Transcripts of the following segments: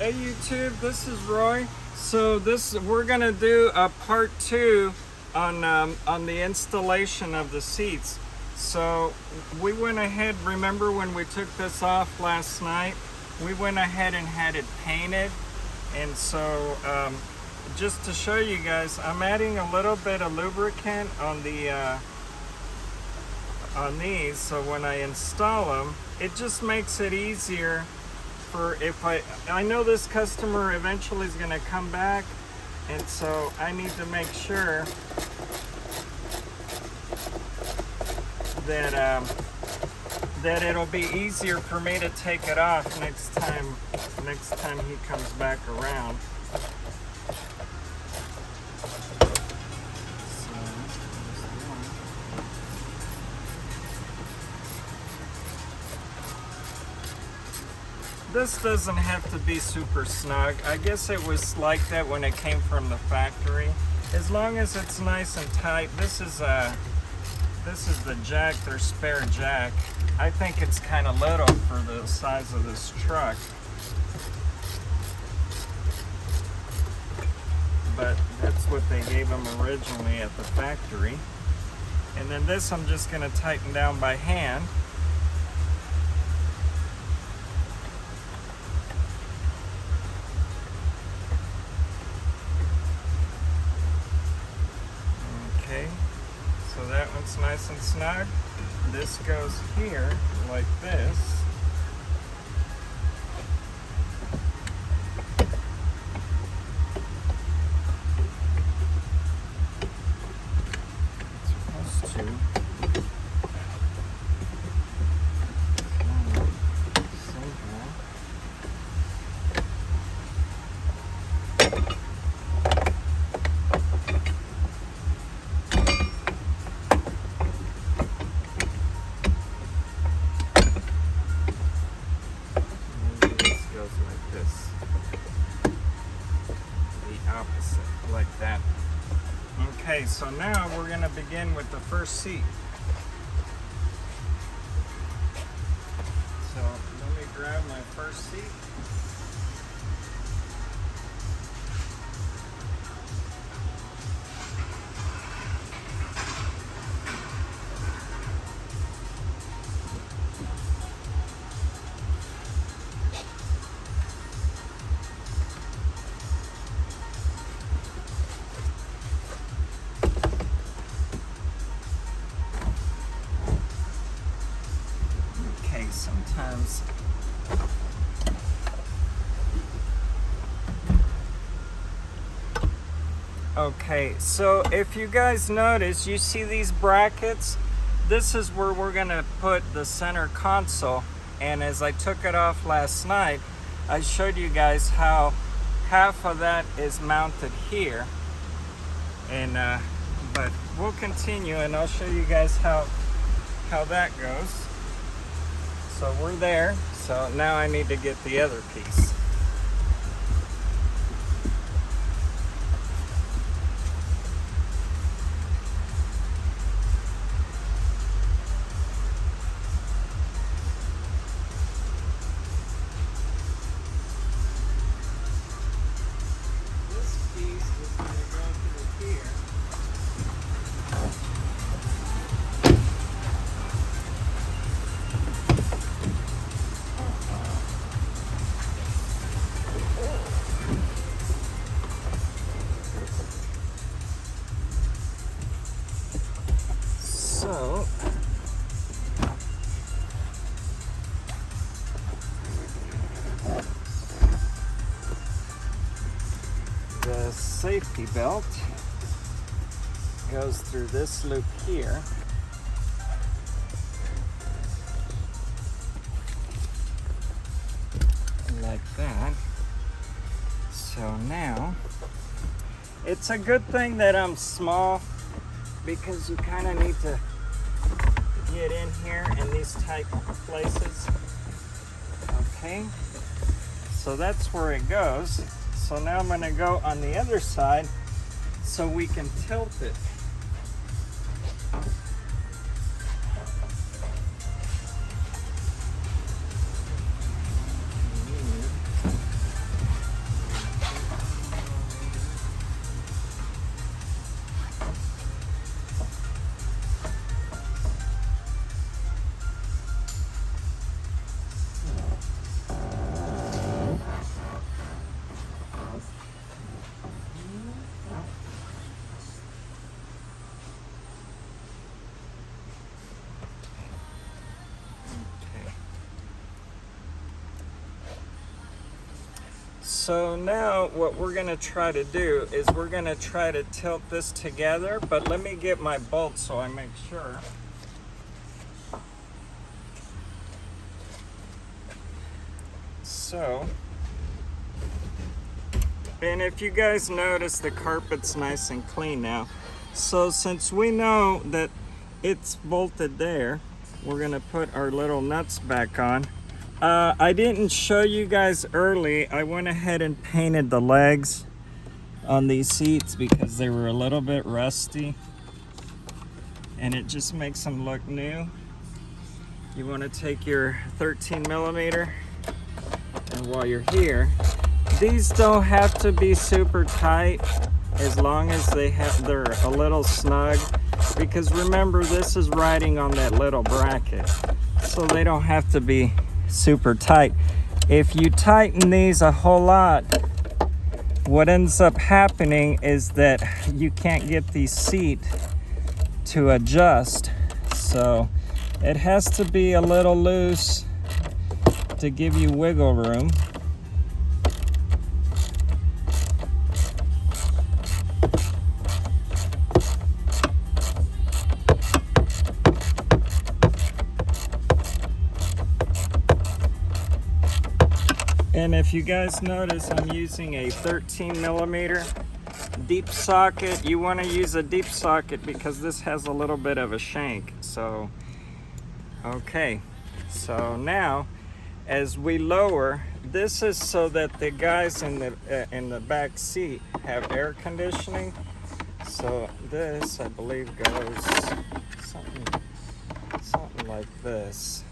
Hey YouTube, this is Roy. So we're gonna do a part 2 on the installation of the seats. So we went ahead, remember when we took this off last night, we went ahead and had it painted. And so just to show you guys, I'm adding a little bit of lubricant on these, so when I install them, it just makes it easier for if I know this customer eventually is going to come back, and so I need to make sure that that it'll be easier for me to take it off next time he comes back around. This doesn't have to be super snug. I guess it was like that when it came from the factory. As long as it's nice and tight. This is the jack, their spare jack. I think it's kind of little for the size of this truck. But that's what they gave them originally at the factory. And then this I'm just going to tighten down by hand. Okay, so that one's nice and snug. This goes here like this. It's supposed to. Like that. Okay, so now we're going to begin with the first seat. So let me grab my first seat. Sometimes okay, so if you guys notice, you see these brackets, this is where we're gonna put the center console. And as I took it off last night, I showed you guys how half of that is mounted here, and but we'll continue and I'll show you guys how that goes. So we're there, so now I need to get the other piece. This piece is going to go through here. So the safety belt goes through this loop here. Like that. So now, it's a good thing that I'm small, because you kind of need to get in here in these tight places. Okay, so that's where it goes. So now I'm going to go on the other side so we can tilt it. So now what we're gonna try to do is we're gonna try to tilt this together, but let me get my bolt so I make sure. So, and if you guys notice, the carpet's nice and clean now. So since we know that it's bolted there, we're gonna put our little nuts back on. I didn't show you guys early. I went ahead and painted the legs on these seats because they were a little bit rusty, and it just makes them look new. You want to take your 13 millimeter, and while you're here, these don't have to be super tight as long as they're a little snug, because remember, this is riding on that little bracket, so they don't have to be super tight. If you tighten these a whole lot, what ends up happening is that you can't get the seat to adjust. So it has to be a little loose to give you wiggle room. And if you guys notice, I'm using a 13 millimeter deep socket. You want to use a deep socket because this has a little bit of a shank. So, okay. So now, as we lower, this is so that the guys in the back seat have air conditioning. So this, I believe, goes something like this.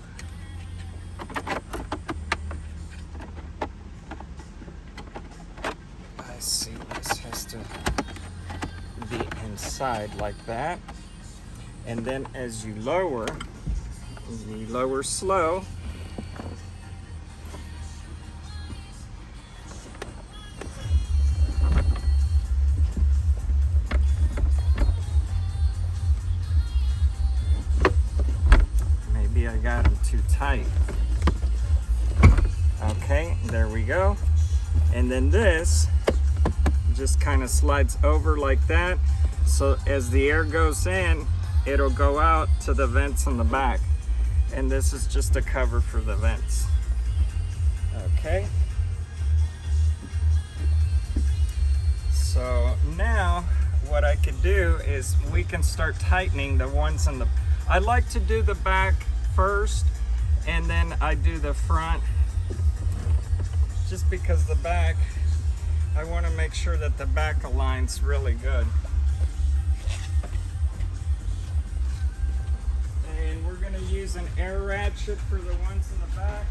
See, this has to be inside like that, and then as you lower slow. Maybe I got them too tight. Okay, there we go. And then this just kind of slides over like that, so as the air goes in, it'll go out to the vents in the back, and this is just a cover for the vents. Okay, so now what I could do is we can start tightening the ones in the, I like to do the back first and then I do the front, just because the back, I want to make sure that the back aligns really good. And we're going to use an air ratchet for the ones in the back.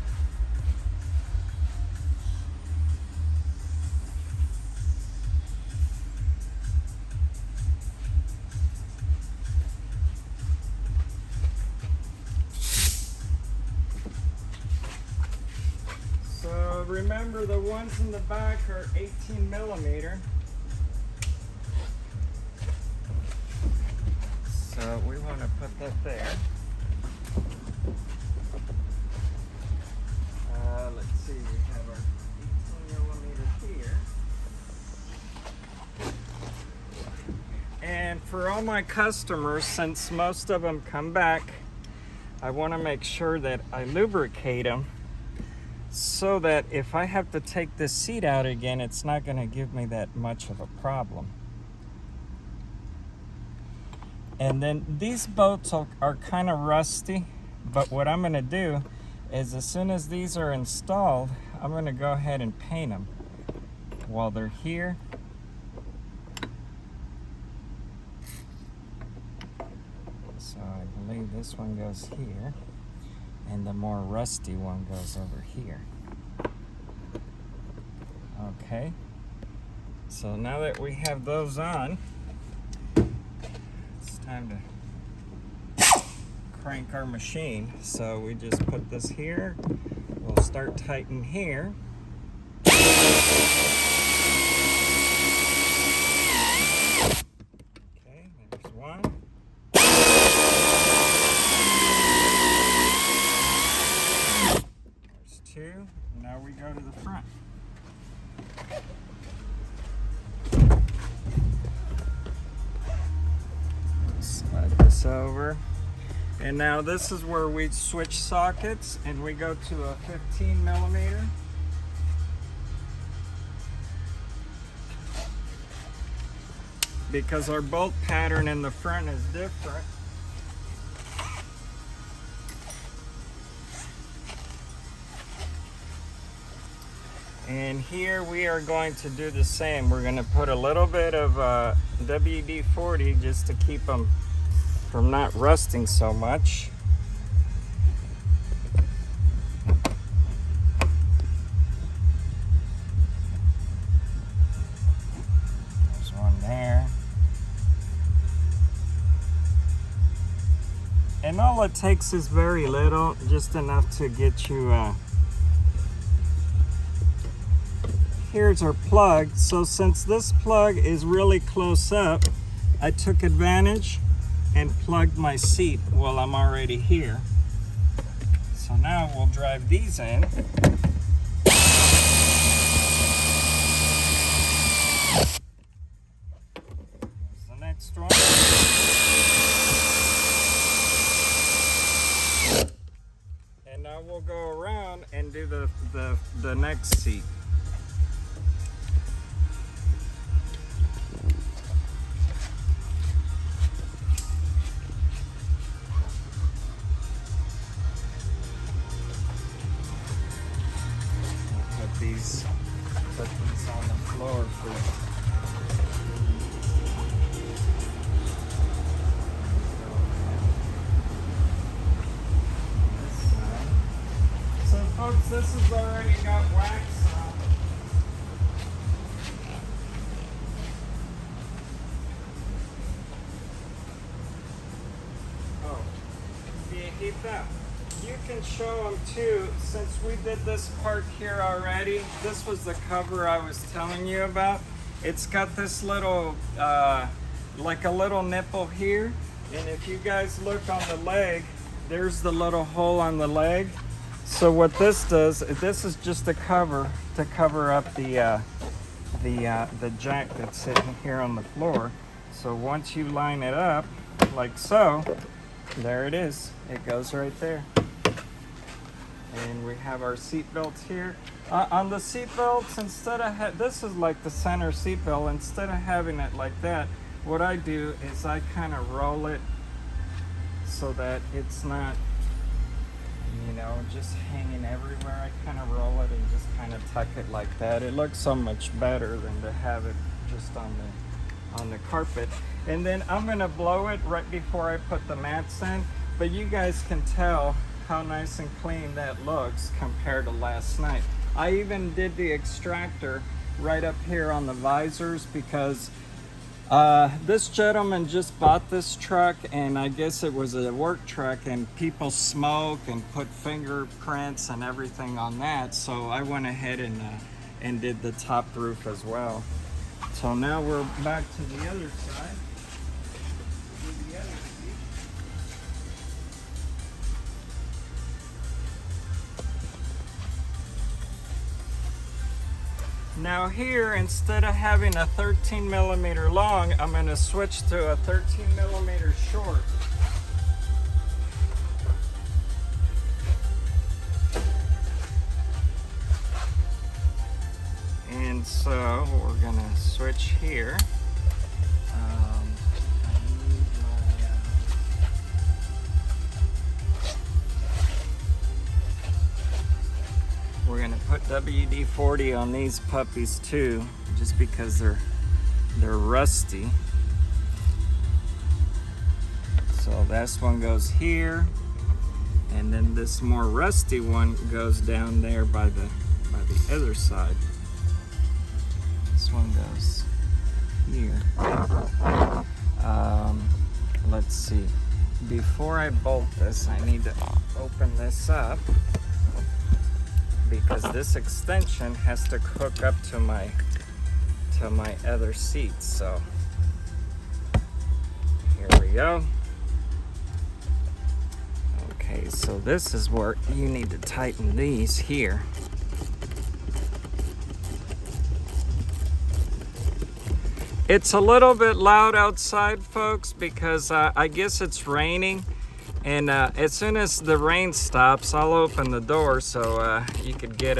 So remember, the ones in the back are 18 millimeter. So we want to put that there. Let's see, we have our 18 millimeter here. And for all my customers, since most of them come back, I want to make sure that I lubricate them, so that if I have to take this seat out again, it's not going to give me that much of a problem. And then these bolts are kind of rusty, but what I'm going to do is, as soon as these are installed, I'm going to go ahead and paint them while they're here. So I believe this one goes here, and the more rusty one goes over here. Okay, so now that we have those on, it's time to crank our machine. So we just put this here, we'll start tightening here. Okay, there's one. Two. Now we go to the front. Slide this over. And now this is where we switch sockets and we go to a 15 millimeter. Because our bolt pattern in the front is different. And here we are going to do the same. We're going to put a little bit of WD-40 just to keep them from not rusting so much. There's one there. And all it takes is very little, just enough to get you here's our plug. So since this plug is really close up, I took advantage and plugged my seat while I'm already here. So now we'll drive these in. Here's the next one. And now we'll go around and do the next seat. Put these on the floor for this side. So folks, this has already got wax on. Oh, do you heat that? You can show them too, since we did this part here already. This was the cover I was telling you about. It's got this little, like a little nipple here. And if you guys look on the leg, there's the little hole on the leg. So what this does, this is just a cover to cover up the jack that's sitting here on the floor. So once you line it up, like so, there it is. It goes right there. And we have our seat belts here. On the seat belts, instead of this is like the center seat belt. Instead of having it like that, what I do is I kind of roll it so that it's not, you know, just hanging everywhere. I kind of roll it and just kind of tuck it like that. It looks so much better than to have it just on the carpet. And then I'm gonna blow it right before I put the mats in. But you guys can tell how nice and clean that looks compared to last night. I even did the extractor right up here on the visors because this gentleman just bought this truck, and I guess it was a work truck, and people smoke and put fingerprints and everything on that. So I went ahead and did the top roof as well. So now we're back to the other side. Now here, instead of having a 13 millimeter long, I'm going to switch to a 13 millimeter short. And so we're going to switch here. We're gonna put WD-40 on these puppies too, just because they're rusty. So this one goes here, and then this more rusty one goes down there by the other side. This one goes here. Let's see. Before I bolt this, I need to open this up, because this extension has to hook up to my other seat. So here we go. Okay, so this is where you need to tighten these here. It's a little bit loud outside, folks, because I guess it's raining. And as soon as the rain stops, I'll open the door so you could get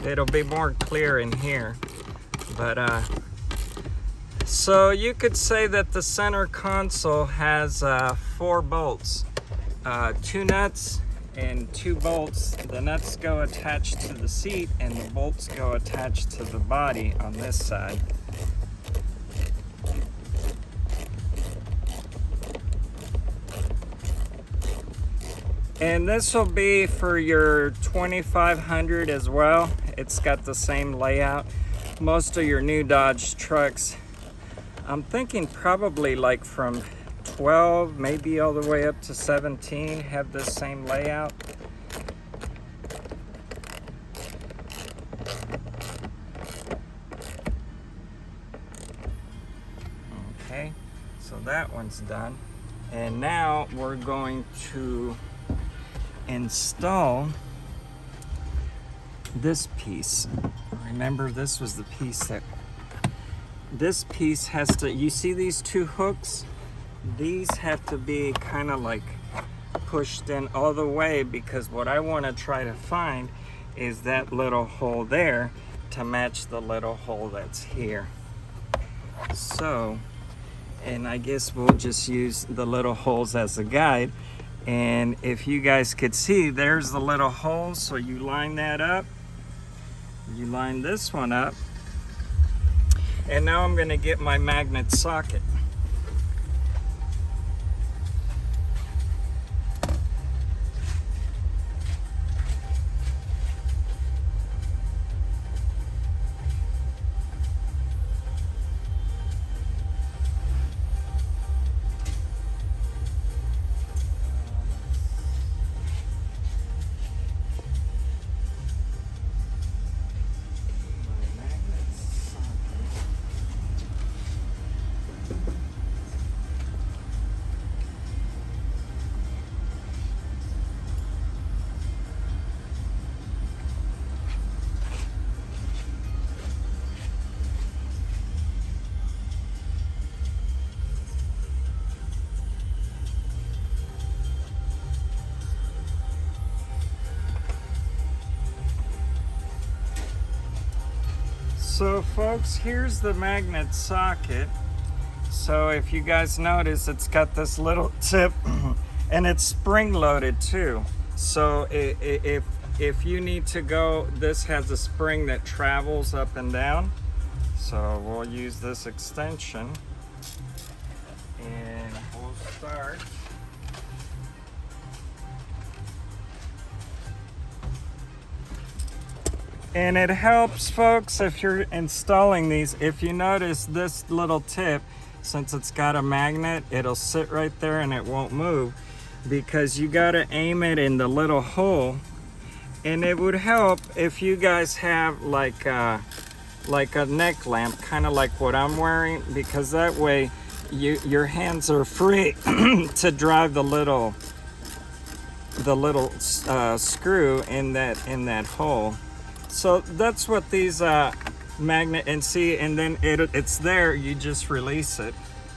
it'll be more clear in here. But so you could say that the center console has 4 bolts, 2 nuts and 2 bolts. The nuts go attached to the seat and the bolts go attached to the body on this side. And this will be for your 2500 as well. It's got the same layout. Most of your new Dodge trucks, I'm thinking probably like from 12, maybe all the way up to 17, have the same layout. Okay, so that one's done. And now we're going to install this piece. Remember, this was the piece that, this piece has to, you see these 2 hooks? These have to be kind of like pushed in all the way, because what I want to try to find is that little hole there to match the little hole that's here. So, and I guess we'll just use the little holes as a guide. And if you guys could see, there's the little hole. So you line that up, you line this one up, and now I'm going to get my magnet socket. So folks, here's the magnet socket. So if you guys notice, it's got this little tip and it's spring loaded too. So if you need to go, this has a spring that travels up and down. So we'll use this extension and we'll start. And it helps, folks, if you're installing these. If you notice this little tip, since it's got a magnet, it'll sit right there and it won't move, because you got to aim it in the little hole. And it would help if you guys have like a neck lamp, kind of like what I'm wearing, because that way your hands are free to drive the little screw in that hole. So that's what these magnet, and see, and then it's there, you just release it.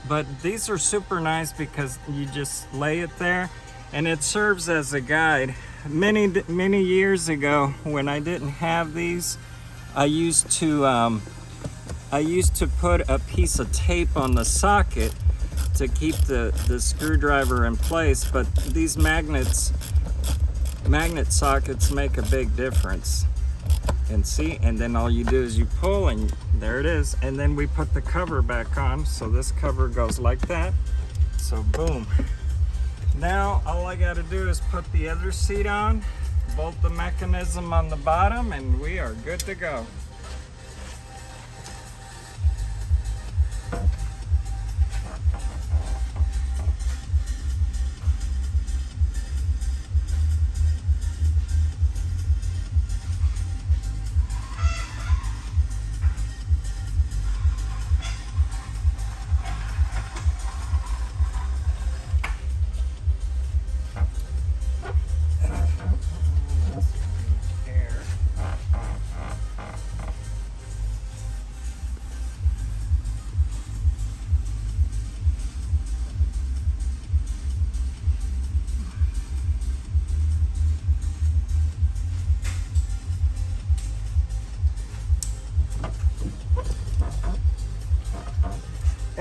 But these are super nice because you just lay it there and it serves as a guide. Many years ago, when I didn't have these, I used to put a piece of tape on the socket to keep the screwdriver in place. But these magnet sockets make a big difference. And see, and then all you do is you pull and there it is. And then we put the cover back on. So this cover goes like that. So boom. Now all I got to do is put the other seat on, bolt the mechanism on the bottom, and we are good to go.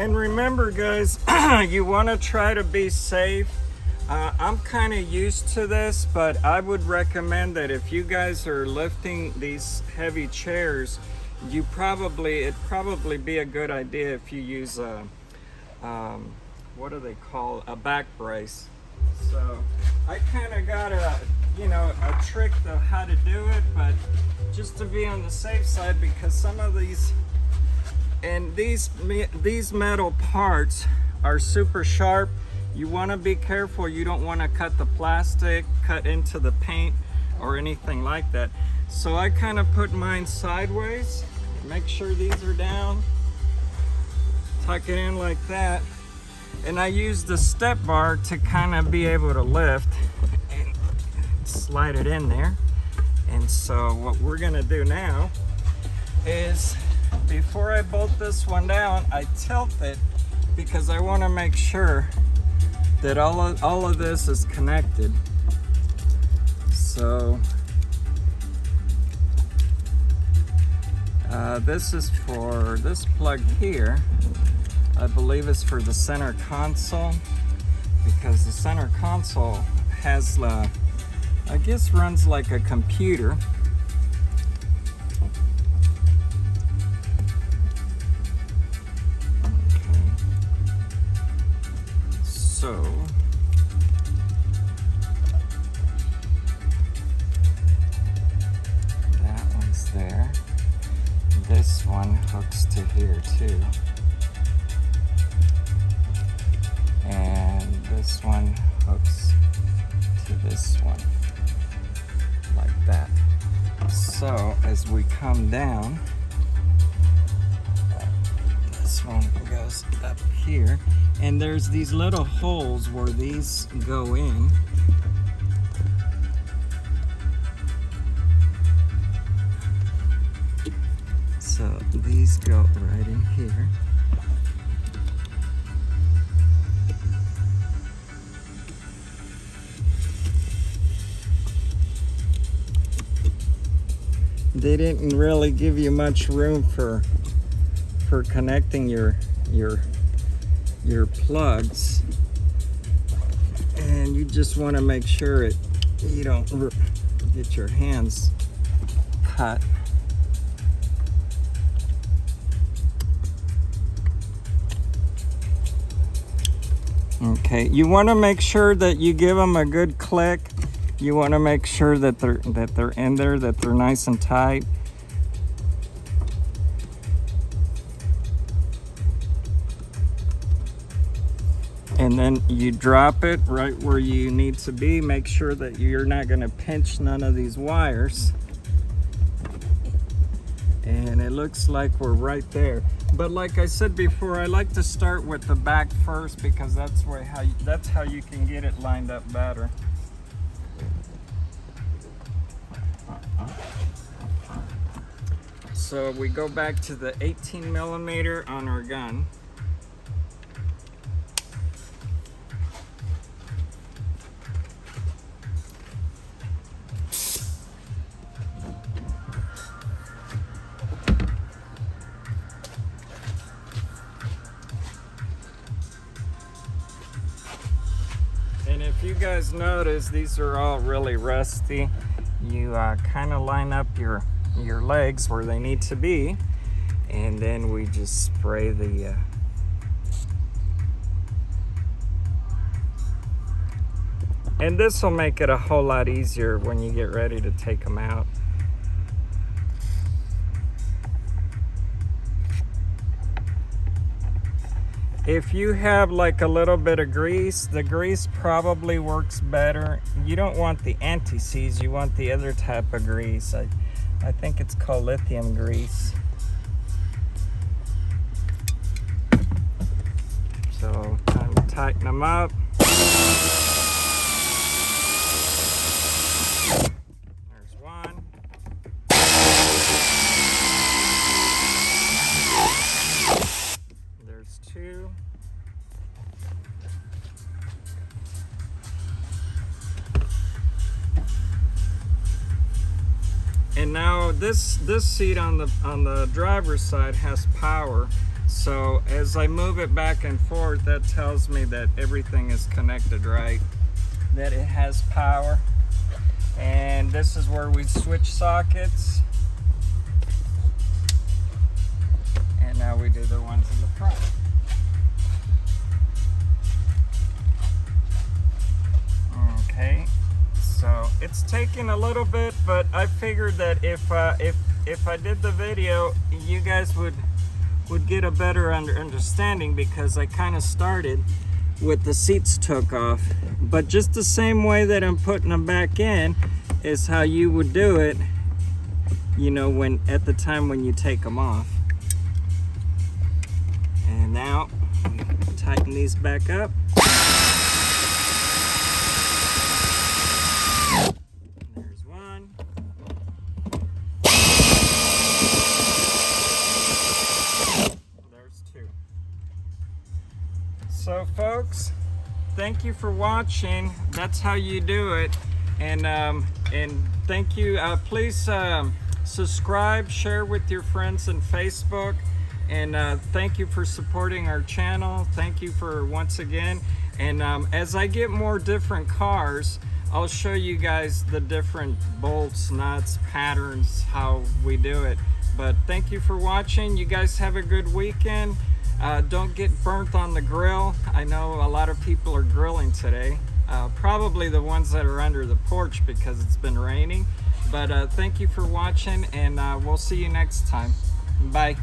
And remember, guys, you want to try to be safe. I'm kind of used to this, but I would recommend that if you guys are lifting these heavy chairs, it'd probably be a good idea if you use a, what do they call, a back brace. So I kind of got a trick of how to do it, but just to be on the safe side, because some of these metal parts are super sharp. You want to be careful. You don't want to cut the plastic, cut into the paint or anything like that. So I kind of put mine sideways, make sure these are down, tuck it in like that, and I use the step bar to kind of be able to lift and slide it in there. And so what we're gonna do now is, before I bolt this one down, I tilt it because I want to make sure that all of this is connected. So this is for this plug here, I believe is for the center console, because the center console has I guess runs like a computer. So that one's there. This one hooks to here too. And this one hooks to this one, like that. So as we come down, this one goes up here. And there's these little holes where these go in. So these go right in here. They didn't really give you much room for connecting your plugs, and you just want to make sure you don't get your hands cut. Okay, you want to make sure that you give them a good click. You want to make sure that they're in there, that they're nice and tight. And then you drop it right where you need to be. Make sure that you're not going to pinch none of these wires. And it looks like we're right there. But like I said before, I like to start with the back first, because that's how you can get it lined up better. So we go back to the 18mm on our gun. And if you guys notice, these are all really rusty. You kind of line up your legs where they need to be, and then we just spray the and this will make it a whole lot easier when you get ready to take them out. If you have like a little bit of grease, the grease probably works better. You don't want the anti-seize, you want the other type of grease. I think it's called lithium grease. So time to tighten them up. There's one. There's two. And now this seat on the driver's side has power, So as I move it back and forth, that tells me that everything is connected right, that it has power. And this is where we switch sockets. And now we do the ones in the front. Okay, so it's taking a little bit, but I figured that if I did the video, you guys would get a better understanding, because I kind of started with the seats took off. But just the same way that I'm putting them back in is how you would do it, you know, when at the time when you take them off. And now we tighten these back up. There's one. There's two. So folks, thank you for watching. That's how you do it. And thank you. Please subscribe, share with your friends on Facebook. And thank you for supporting our channel. Thank you for once again. And as I get more different cars, I'll show you guys the different bolts, nuts, patterns, how we do it. But thank you for watching. You guys have a good weekend. Don't get burnt on the grill. I know a lot of people are grilling today. Probably the ones that are under the porch because it's been raining. But thank you for watching, and we'll see you next time. Bye.